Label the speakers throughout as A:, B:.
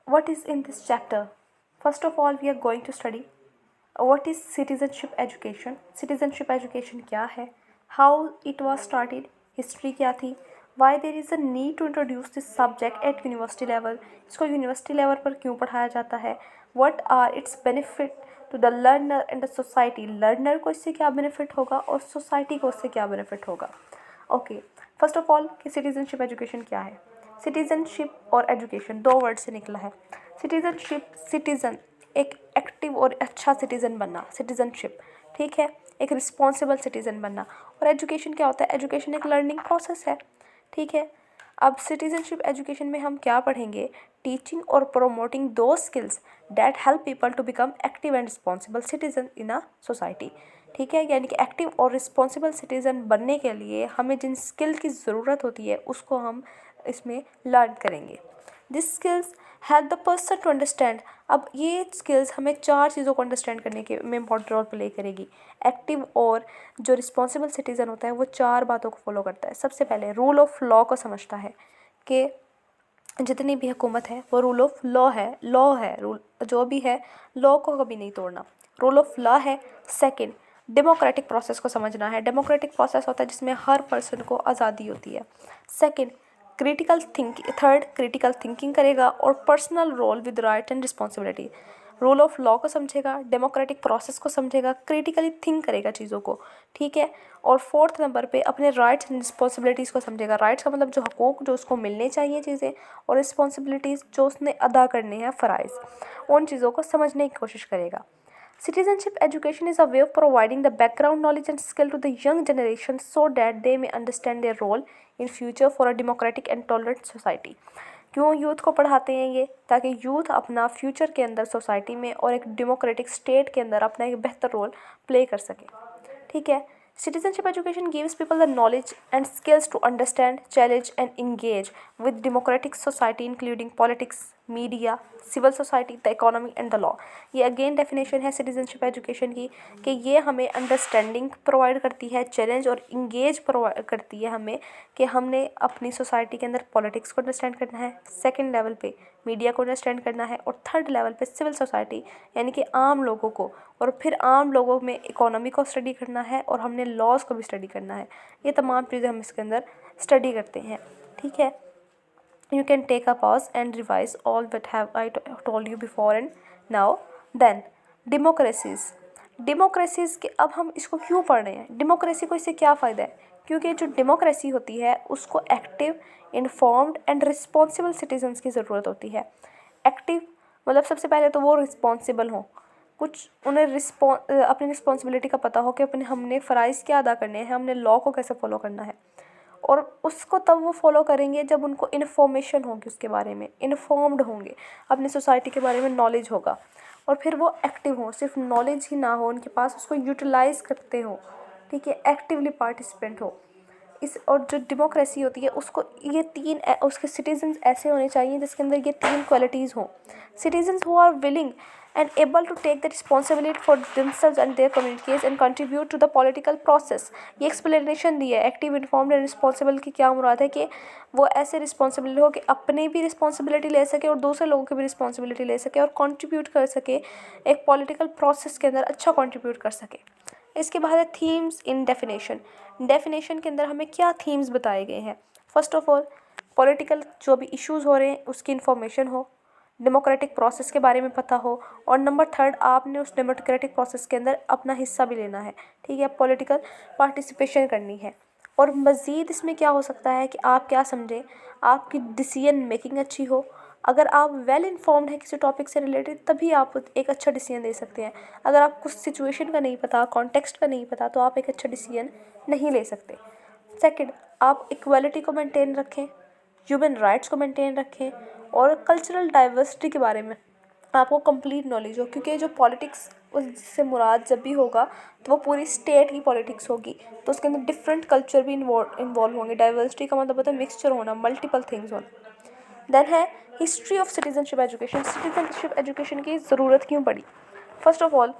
A: what is in this chapter? First of all, we are going to study what is citizenship education. Citizenship education क्या है, how it was started, history क्या थी, why there is a need to introduce this subject at university level, इसको university level पर क्यों पढ़ाया जाता है, what are its benefit to the learner and the society, learner को इससे क्या benefit होगा और society को इससे क्या benefit होगा. ओके, फर्स्ट ऑफ ऑल कि सिटीजनशिप एजुकेशन क्या है. सिटीजनशिप और एजुकेशन दो वर्ड से निकला है. सिटीजनशिप, सिटीजन एक एक्टिव और अच्छा सिटीजन बनना, सिटीजनशिप, ठीक है, एक रिस्पॉन्सिबल सिटीजन बनना. और एजुकेशन क्या होता है, एजुकेशन एक लर्निंग प्रोसेस है, ठीक है. अब सिटीजनशिप एजुकेशन में हम क्या पढ़ेंगे, टीचिंग और प्रोमोटिंग दो skills that help people to become active and responsible citizen in a society, ठीक है. यानी कि एक्टिव और रिस्पॉन्सिबल सिटीज़न बनने के लिए हमें जिन स्किल की ज़रूरत होती है उसको हम इसमें लर्न करेंगे. This skills help the person to understand. अब ये स्किल्स हमें चार चीज़ों को अंडरस्टैंड करने के में इंपॉर्टेंट रोल प्ले करेगी. एक्टिव और जो रिस्पॉन्सिबल सिटीज़न होता है वो चार बातों को फॉलो करता है. सबसे पहले रूल ऑफ लॉ को समझता है कि जितनी भी हुकूमत है वो रूल ऑफ लॉ है, रूल जो भी है लॉ को कभी नहीं तोड़ना, रूल ऑफ लॉ है. सेकंड, डेमोक्रेटिक प्रोसेस को समझना है. डेमोक्रेटिक प्रोसेस होता है जिसमें हर पर्सन को आज़ादी होती है. Second, critical thinking. Third, critical thinking करेगा और personal role with right and responsibility. Rule of law को समझेगा, डेमोक्रेटिक प्रोसेस को समझेगा, क्रिटिकली थिंक करेगा चीज़ों को, ठीक है. और फोर्थ नंबर पे अपने राइट्स एंड रिस्पॉन्सिबिलिटीज़ को समझेगा. राइट्स का मतलब जो हकूक़ जो उसको मिलने चाहिए चीज़ें, और रिस्पॉन्सिबिलिटीज़ जो उसने अदा करने हैं फ़राइज़, उन चीज़ों को समझने की कोशिश करेगा. Citizenship education is a way of providing the background knowledge and skill to the young generation so that they may understand their role in future for a democratic and tolerant society. क्यों youth को पढ़ाते हैं ये, ताकि youth अपना future के अंदर society में और एक डेमोक्रेटिक स्टेट के अंदर अपना एक बेहतर रोल प्ले कर सके, ठीक है. Citizenship education gives people the knowledge and skills to understand, challenge and engage with democratic society including politics, media, civil society, the economy and the law. ये अगेन डेफिनेशन है सिटीजनशिप एजुकेशन की कि ये हमें अंडरस्टैंडिंग प्रोवाइड करती है, challenge और engage provide करती है हमें कि हमने अपनी सोसाइटी के अंदर पॉलिटिक्स को अंडरस्टैंड करना है, सेकंड लेवल पे मीडिया को अंडरस्टैंड करना है, और थर्ड लेवल पे सिविल सोसाइटी यानी कि आम लोगों को, और फिर आम लोगों में इकोनॉमी को स्टडी करना है, और हमने लॉज को भी स्टडी करना है. ये तमाम चीज़ें हम इसके अंदर स्टडी करते हैं, ठीक है. You can take a pause and revise all that have I told you before and now. Then democracies. Democracies के अब हम इसको क्यों पढ़ रहे हैं, डेमोक्रेसी को इससे क्या फ़ायदा है, क्योंकि जो डेमोक्रेसी होती है उसको active, informed and responsible citizens की ज़रूरत होती है. एक्टिव मतलब सबसे पहले तो वो रिस्पॉन्सिबल हों, कुछ उन्हें अपनी रिस्पॉन्सिबिलिटी का पता हो कि अपने हमने फ़राइज़ क्या अदा करने हैं, हमने लॉ को कैसे फॉलो करना है. और उसको तब वो फॉलो करेंगे जब उनको इन्फॉर्मेशन होगी, उसके बारे में इन्फॉर्म्ड होंगे, अपनी सोसाइटी के बारे में नॉलेज होगा, और फिर वो एक्टिव हों. सिर्फ नॉलेज ही ना हो उनके पास, उसको यूटिलाइज़ करते हो, ठीक है, एक्टिवली पार्टिसिपेंट हो इस. और जो डेमोक्रेसी होती है उसको ये तीन उसके सिटीजन्स ऐसे होने चाहिए जिसके अंदर ये तीन क्वालिटीज़ हों. Citizens who are willing and able to take the responsibility for themselves and their communities and contribute to the political process. ये एक्सप्लेनेशन दी है एक्टिव, इन्फॉर्म्ड एंड रिस्पॉन्सिबल की क्या मुराद है कि वो ऐसे रिस्पॉन्सिबल हो कि अपनी भी रिस्पॉन्सिबिलिटी ले सके और दूसरे लोगों की भी रिस्पॉन्सिबिलिटी ले सके और कंट्रीब्यूट कर सके, एक पॉलिटिकल प्रोसेस के अंदर अच्छा कंट्रीब्यूट कर सके. इसके बाद है थीम्स इन डेफिनेशन. डेफिनेशन के अंदर हमें क्या थीम्स बताए गए हैं. फर्स्ट ऑफ ऑल पॉलिटिकल जो भी इश्यूज़ हो रहे हैं उसकी इन्फॉर्मेशन हो, डेमोक्रेटिक प्रोसेस के बारे में पता हो, और नंबर थर्ड आपने उस डेमोक्रेटिक प्रोसेस के अंदर अपना हिस्सा भी लेना है, ठीक है, पॉलिटिकल पार्टिसिपेशन करनी है. और मज़ीद इसमें क्या हो सकता है कि आप क्या समझें, आपकी डिसीजन मेकिंग अच्छी हो. अगर आप वेल इन्फॉर्म्ड हैं किसी टॉपिक से रिलेटेड तभी आप एक अच्छा डिसीजन दे सकते हैं. अगर आप कुछ सिचुएशन का नहीं पता, कॉन्टेक्स्ट का नहीं पता, तो आप एक अच्छा डिसीजन नहीं ले सकते. सेकंड, आप इक्वालिटी को मेंटेन रखें, ह्यूमन राइट्स को मेंटेन रखें, और कल्चरल डाइवर्सिटी के बारे में आपको कंप्लीट नॉलेज हो, क्योंकि जो पॉलिटिक्स उससे मुराद जब भी होगा तो वो पूरी स्टेट की पॉलिटिक्स होगी, तो उसके अंदर डिफरेंट कल्चर भी इन्वॉल्व होंगे. डाइवर्सिटी का मतलब होता है मिक्सचर होना, मल्टीपल थिंग्स होना. देन है history of citizenship education. Citizenship education की ज़रूरत क्यों पड़ी. First of all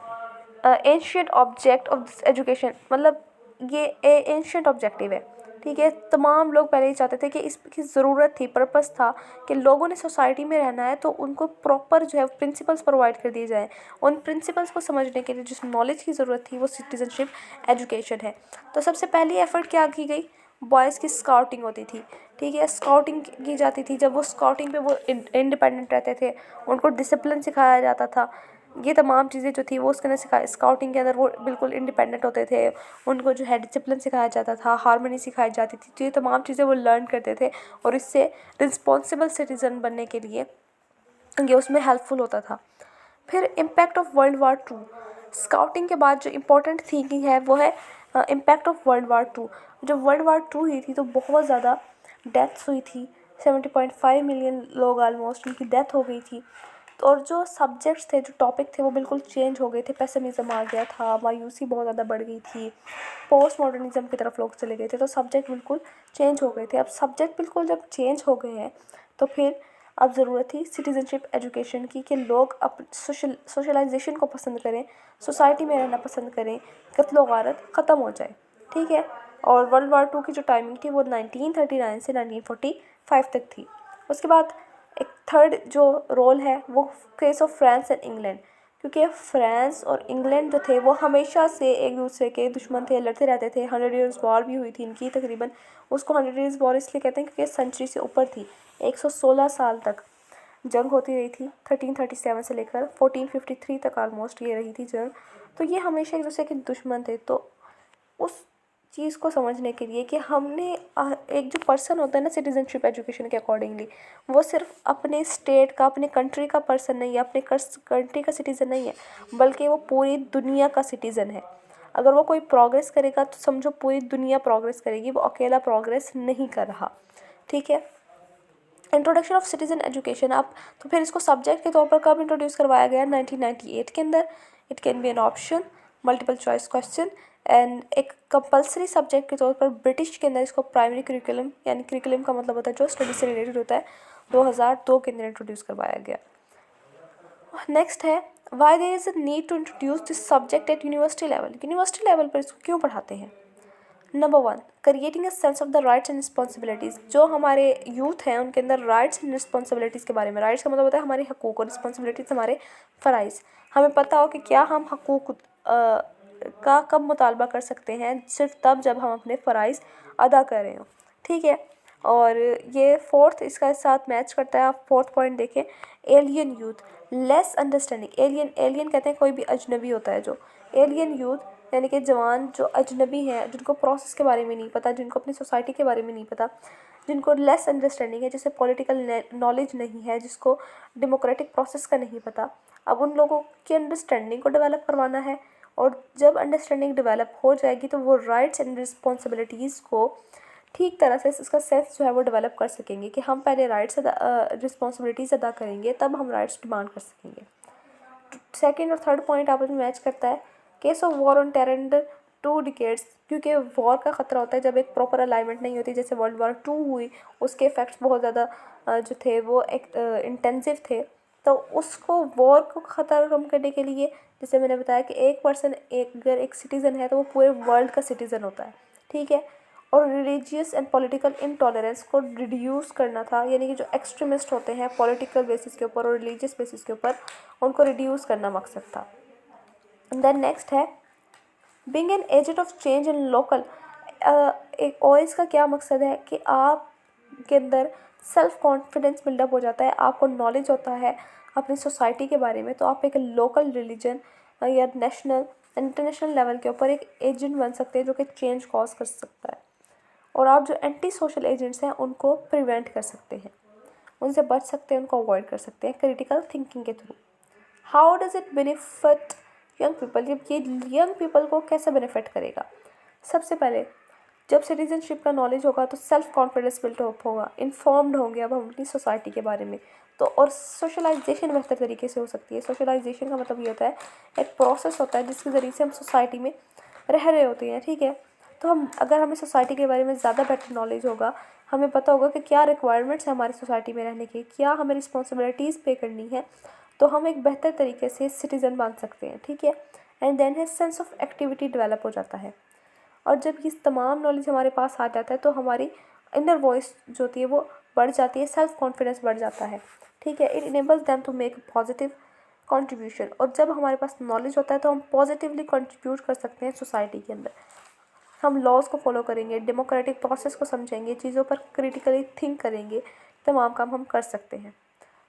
A: ancient object of this education, मतलब ये एंशिएंट ऑब्जेक्टिव है, ठीक है। तमाम लोग पहले ही चाहते थे कि इसकी ज़रूरत थी, पर्पस था कि लोगों ने सोसाइटी में रहना है तो उनको प्रॉपर जो है प्रिंसिपल्स प्रोवाइड कर दिए जाएँ। उन प्रिंसिपल्स को समझने के लिए जिस नॉलेज की ज़रूरत थी वो सिटीजनशिप एजुकेशन है। तो सबसे पहली एफ़र्ट क्या की गई, बॉयज़ की स्काउटिंग होती थी, ठीक है। स्काउटिंग की जाती थी, जब वो स्काउटिंग पे वो इंडिपेंडेंट रहते थे, उनको डिसिप्लिन सिखाया जाता था। ये तमाम चीज़ें जो थी वो उसके अंदर सिखा स्काउटिंग के अंदर वो बिल्कुल इंडिपेंडेंट होते थे, उनको जो है डिसिप्लिन सिखाया जाता था, हार्मनी सिखाई जाती थी। तो ये तमाम चीज़ें वो लर्न करते थे और इससे रिस्पॉन्सिबल सिटीज़न बनने के लिए ये उसमें हेल्पफुल होता था। फिर impact of world war 2, scouting के बाद जो इम्पोर्टेंट थिंकिंग है वो है इम्पैक्ट ऑफ वर्ल्ड वार 2। जब वर्ल्ड वार 2 हुई थी तो बहुत ज़्यादा डेथ्स हुई थी, 70.5 मिलियन लोग ऑलमोस्ट उनकी डेथ हो गई थी। और जो सब्जेक्ट्स थे, जो टॉपिक थे वो बिल्कुल चेंज हो गए थे, पेसिमिज्म आ गया था, मायूसी बहुत ज़्यादा बढ़ गई थी, पोस्ट मॉडर्निज्म की तरफ लोग चले गए थे, तो सब्जेक्ट बिल्कुल चेंज हो गए थे। अब सब्जेक्ट बिल्कुल जब चेंज हो गए हैं तो फिर अब ज़रूरत थी सिटीज़नशिप एजुकेशन की कि लोग अप सोशलाइजेशन को पसंद करें, सोसाइटी में रहना पसंद करें, कत्लो गारत ख़त्म हो जाए, ठीक है। और वर्ल्ड वार 2 की जो टाइमिंग थी वो 1939 से 1945 तक थी। उसके बाद एक थर्ड जो रोल है वो case of France and England, क्योंकि फ्रांस और इंग्लैंड जो थे वो हमेशा से एक दूसरे के दुश्मन थे, लड़ते रहते थे। 100 ईयर्स वॉर भी हुई थी इनकी तकरीबन। उसको 100 ईयर्स वॉर इसलिए कहते हैं क्योंकि सेंचुरी से ऊपर थी, 116 साल तक जंग होती रही थी, 1337 से लेकर 1453 तक ऑलमोस्ट ये रही थी जंग। तो ये हमेशा एक दूसरे के दुश्मन थे। तो उस चीज़ को समझने के लिए कि हमने एक जो पर्सन होता है ना सिटीज़नशिप एजुकेशन के अकॉर्डिंगली, वो सिर्फ अपने स्टेट का, अपने कंट्री का पर्सन नहीं है, अपने कंट्री का सिटीज़न नहीं है, बल्कि वो पूरी दुनिया का सिटीज़न है। अगर वो कोई प्रोग्रेस करेगा तो समझो पूरी दुनिया प्रोग्रेस करेगी, वो अकेला प्रोग्रेस नहीं कर रहा, ठीक है। इंट्रोडक्शन ऑफ सिटीज़न एजुकेशन आप तो फिर इसको सब्जेक्ट के तौर पर कब इंट्रोड्यूस करवाया गया, 1998 के अंदर। It can be an option, multiple choice question and एक कंपलसरी सब्जेक्ट के तौर पर ब्रिटिश के अंदर इसको प्राइमरी करिकुलम, यानी करिकुलम का मतलब होता है जो स्टडी से रिलेटेड होता है, 2002 के अंदर इंट्रोड्यूस करवाया गया। नेक्स्ट है why there is a need to introduce this subject at university level. University level पर इसको क्यों पढ़ाते हैं। Number 1, creating a sense of the rights and responsibilities. जो हमारे यूथ हैं उनके अंदर राइट्स एंड रिस्पॉन्सिबिलिटीज़ के बारे में, राइट्स का मतलब होता है हमारे हकूक़ और रिस्पॉन्सिबिलिटीज़ हमारे फ़राइज़। हमें पता हो कि क्या हम हकूक़ का कब मुतालबा कर सकते हैं, सिर्फ तब जब हम अपने फ़राइज़ अदा कर रहे हों, ठीक है। और ये फोर्थ इसका साथ मैच करता है। आप फोर्थ पॉइंट देखें, alien youth less understanding. Alien alien कहते हैं कोई भी अजनबी होता है जो। एलियन यूथ यानी कि जवान जो अजनबी हैं, जिनको प्रोसेस के बारे में नहीं पता, जिनको अपनी सोसाइटी के बारे में नहीं पता, जिनको लेस अंडरस्टैंडिंग है, जिसे पॉलिटिकल नॉलेज नहीं है, जिसको डेमोक्रेटिक प्रोसेस का नहीं पता। अब उन लोगों की अंडरस्टैंडिंग को डेवलप करवाना है, और जब अंडरस्टैंडिंग डेवलप हो जाएगी तो वो राइट्स एंड रिस्पॉन्सिबिलिटीज़ को ठीक तरह से इसका सेंस जो है वो डेवलप कर सकेंगे कि हम पहले राइट्स रिस्पॉन्सिबिलिटीज़ अदा करेंगे, तब हम राइट्स डिमांड कर सकेंगे। सेकेंड और थर्ड पॉइंट आपस में मैच करता है। Case of war on terror under 2 decades, क्योंकि वॉर का ख़तरा होता है जब एक प्रॉपर अलाइनमेंट नहीं होती। जैसे वर्ल्ड वार 2 हुई, उसके इफ़ेक्ट्स बहुत ज़्यादा जो थे वो एक इंटेंसिव थे। तो उसको वॉर को ख़तरा कम करने के लिए, जैसे मैंने बताया कि एक पर्सन अगर एक सिटीज़न है तो वो पूरे वर्ल्ड का सिटीज़न होता है, ठीक है। और रिलीजियस एंड पॉलिटिकल इंटॉलरेंस को रिड्यूस करना था, यानी कि जो एक्सट्रीमिस्ट होते हैं पॉलिटिकल बेसिस के ऊपर और रिलीजियस बेसिस के ऊपर, उनको रिड्यूस करना मकसद था। देन नेक्स्ट है being an agent of change in local. एक ओएस का क्या मकसद है कि आप के अंदर सेल्फ कॉन्फिडेंस बिल्डअप हो जाता है, आपको नॉलेज होता है अपनी सोसाइटी के बारे में, तो आप एक लोकल रिलीजन या नेशनल इंटरनेशनल लेवल के ऊपर एक एजेंट बन सकते हैं जो कि चेंज कॉज कर सकता है। और आप जो एंटी सोशल एजेंट्स हैं उनको प्रिवेंट कर सकते हैं, उनसे बच सकते हैं, उनको अवॉइड कर सकते हैं क्रिटिकल थिंकिंग के through. How does it benefit young people. जब ये यंग पीपल को कैसे बेनिफिट करेगा। सबसे पहले जब सिटीजनशिप का नॉलेज होगा तो सेल्फ कॉन्फिडेंस बिल्डअप होगा, इन्फॉर्म्ड होंगे अब हम अपनी सोसाइटी के बारे में। तो और सोशलाइजेशन बेहतर तरीके से हो सकती है। सोशलाइजेशन का मतलब ये होता है एक प्रोसेस होता है जिसके ज़रिए से हम सोसाइटी में रह रहे होते हैं, ठीक है। तो हम अगर हमें सोसाइटी के बारे में ज़्यादा बेटर नॉलेज होगा, हमें पता होगा कि क्या रिक्वायरमेंट्स हैं हमारी सोसाइटी में रहने की, क्या हमें रिस्पॉन्सिबिलिटीज़ पे करनी है, तो हम एक बेहतर तरीके से सिटीज़न बन सकते हैं, ठीक है। एंड देन है सेंस ऑफ एक्टिविटी डेवलप हो जाता है। और जब ये तमाम नॉलेज हमारे पास आ जाता है तो हमारी इनर वॉइस जो होती है वो बढ़ जाती है, सेल्फ कॉन्फिडेंस बढ़ जाता है, ठीक है। It enables them to make positive contribution. और जब हमारे पास नॉलेज होता है तो हम पॉजिटिवली कंट्रीब्यूट कर सकते हैं सोसाइटी के अंदर। हम लॉज को फॉलो करेंगे, डेमोक्रेटिक प्रोसेस को समझेंगे, चीज़ों पर क्रिटिकली थिंक करेंगे, तमाम काम हम कर सकते हैं।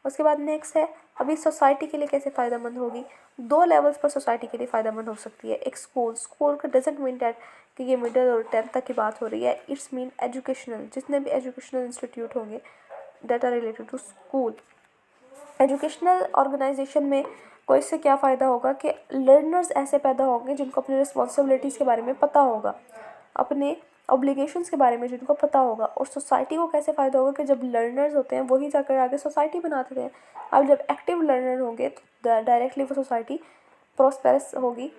A: उसके बाद नेक्स्ट है अभी सोसाइटी के लिए कैसे फ़ायदेमंद होगी। दो लेवल्स पर सोसाइटी के लिए फ़ायदेमंद हो सकती है। एक स्कूल का डजेंट मीन डैट कि ये मिडिल और 10th तक की बात हो रही है। इट्स मीन एजुकेशनल, जितने भी एजुकेशनल इंस्टीट्यूट होंगे that are related to school. Educational organization में को इससे क्या फ़ायदा होगा कि लर्नर्स ऐसे पैदा होंगे जिनको अपनी रिस्पॉन्सिबिलिटीज़ के बारे में पता होगा, अपने ऑब्लिगेशंस के बारे में जिनको पता होगा। और सोसाइटी को कैसे फ़ायदा होगा कि जब लर्नर्स होते हैं वही जाकर आगे सोसाइटी बनाते हैं। अब जब एक्टिव लर्नर होंगे तो डायरेक्टली वो सोसाइटी प्रॉस्पेरस होगी।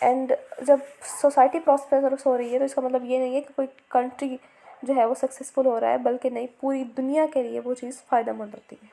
A: एंड जब सोसाइटी प्रॉस्पेरस हो रही है तो इसका मतलब ये नहीं है कि कोई कंट्री जो है वो सक्सेसफुल हो रहा है, बल्कि नहीं, पूरी दुनिया के लिए वो चीज़ फ़ायदेमंद होती है।